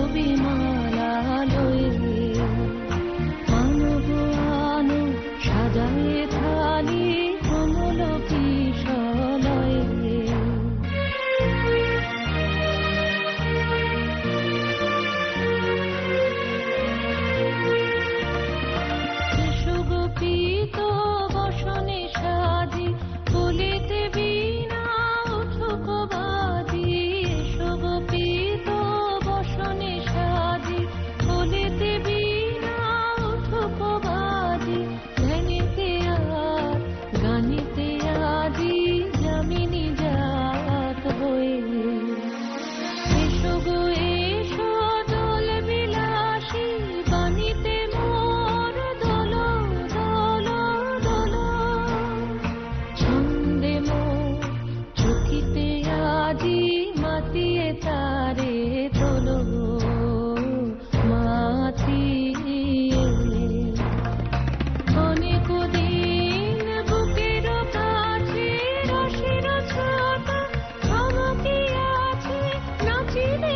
ছবি মালা লয়ে আনব আনো সাজায়ে থালি কোমল কিশলয়ে সুগোপিত বসনে সাজি বলিতে বীণা উঠুক বাজি সুগোপিত বসনে সাজি বলিতে বীণা উঠুক বাজি ধ্যানিতে আর গানিতে আজি যামিনী জাত হয়ে এসো গো এসো দোল বিলাসী বাণীতে মোর দোল দোল দোল ছন্দে মোর চকিতে আজি মাতিয়ে তারে তোল মাতিয়ে অনেক দিন বুকের কাছে রসের ছোট থমকিয়াছে নাচিলে